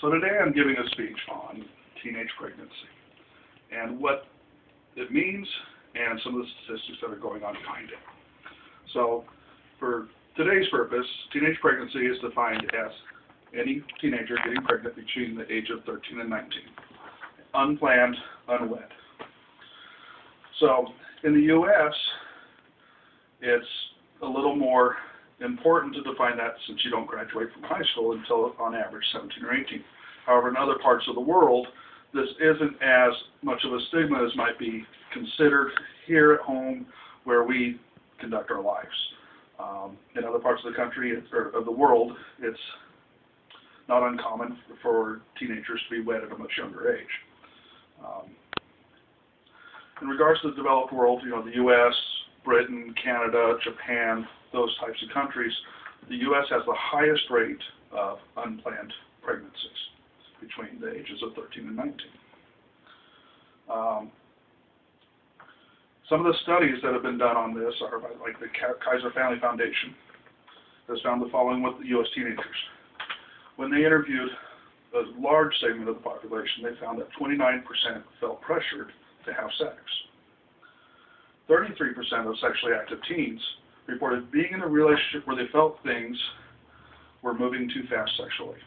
So today I'm giving a speech on teenage pregnancy and what it means and some of the statistics that are going on behind it. So for today's purpose, teenage pregnancy is defined as any teenager getting pregnant between the age of 13 and 19. Unplanned, unwed. So in the U.S., it's a little more important to define that since you don't graduate from high school until on average 17 or 18. However, in other parts of the world, this isn't as much of a stigma as might be considered here at home where we conduct our lives. In other parts of the country or of the world, it's not uncommon for teenagers to be wed at a much younger age. In regards to the developed world, the U.S., Britain, Canada, Japan, those types of countries, the U.S. has the highest rate of unplanned pregnancies between the ages of 13 and 19. Some of the studies that have been done on this are by the Kaiser Family Foundation has found the following with the U.S. teenagers. When they interviewed a large segment of the population, they found that 29% felt pressured to have sex. 33% of sexually active teens reported being in a relationship where they felt things were moving too fast sexually.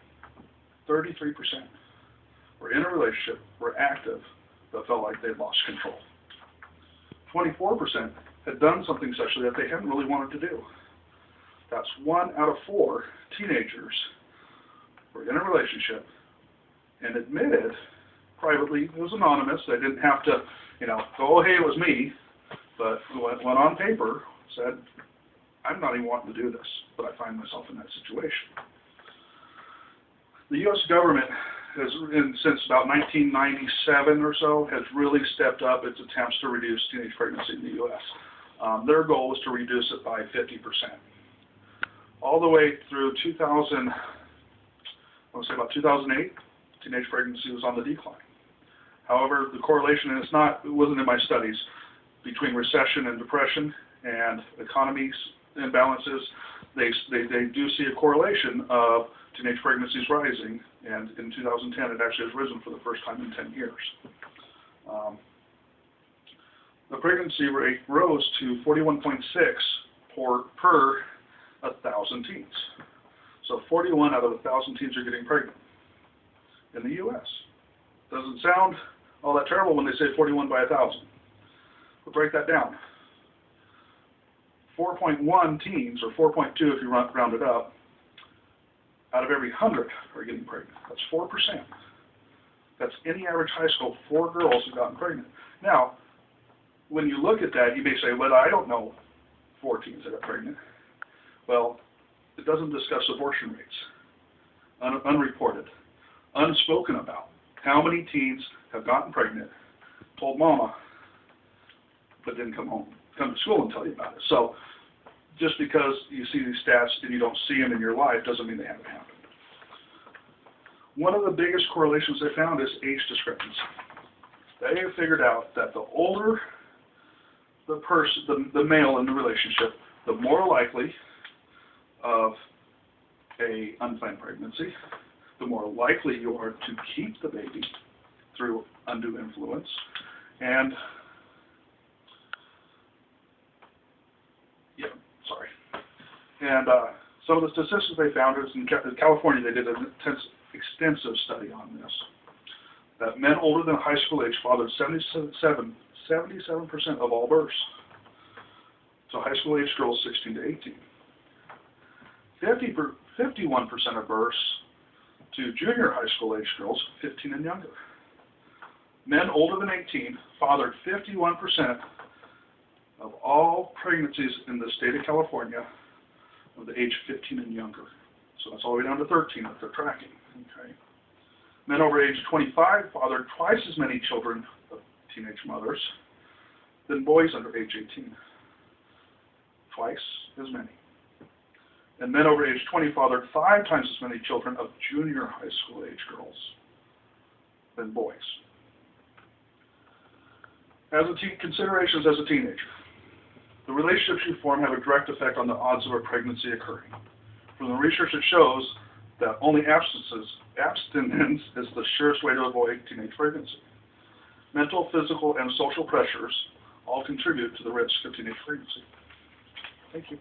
33% were in a relationship, were active, but felt like they'd lost control. 24% had done something sexually that they hadn't really wanted to do. That's 1 out of 4 teenagers were in a relationship and admitted privately, it was anonymous, they didn't have to, go, oh, hey, it was me, but went on paper, said, I'm not even wanting to do this, but I find myself in that situation. The U.S. government has, since about 1997 or so, has really stepped up its attempts to reduce teenage pregnancy in the U.S. Their goal was to reduce it by 50%. All the way through 2008, teenage pregnancy was on the decline. However, the correlation, and it wasn't in my studies, between recession and depression and economies imbalances, they do see a correlation of teenage pregnancies rising, and in 2010 it actually has risen for the first time in 10 years. The pregnancy rate rose to 41.6 per 1,000 teens. So 41 out of 1,000 teens are getting pregnant in the U.S. Doesn't sound all that terrible when they say 41 by 1,000. But break that down. 4.1 teens, or 4.2 if you round it up, out of every 100 are getting pregnant. That's 4%. That's any average high school, 4 girls have gotten pregnant. Now, when you look at that, you may say, well, I don't know 4 teens that got pregnant. Well, it doesn't discuss abortion rates, unreported, unspoken about. How many teens have gotten pregnant, told mama, but didn't come to school and tell you about it. So just because you see these stats and you don't see them in your life doesn't mean they haven't happened. One of the biggest correlations they found is age discrepancy. They have figured out that the older the person, the male in the relationship, the more likely of a unplanned pregnancy, the more likely you are to keep the baby through undue influence, and some of the statistics they found is in California they did an extensive study on this, that men older than high school age fathered 77% of all births. So high school age girls 16 to 18. 51% of births to junior high school age girls 15 and younger. Men older than 18 fathered 51% of all pregnancies in the state of California of the age 15 and younger. So that's all the way down to 13 that they're tracking. Okay. Men over age 25 fathered twice as many children of teenage mothers than boys under age 18. Twice as many. And men over age 20 fathered 5 times as many children of junior high school age girls than boys. Considerations as a teenager. The relationships you form have a direct effect on the odds of a pregnancy occurring. From the research, it shows that only abstinence is the surest way to avoid teenage pregnancy. Mental, physical, and social pressures all contribute to the risk of teenage pregnancy. Thank you.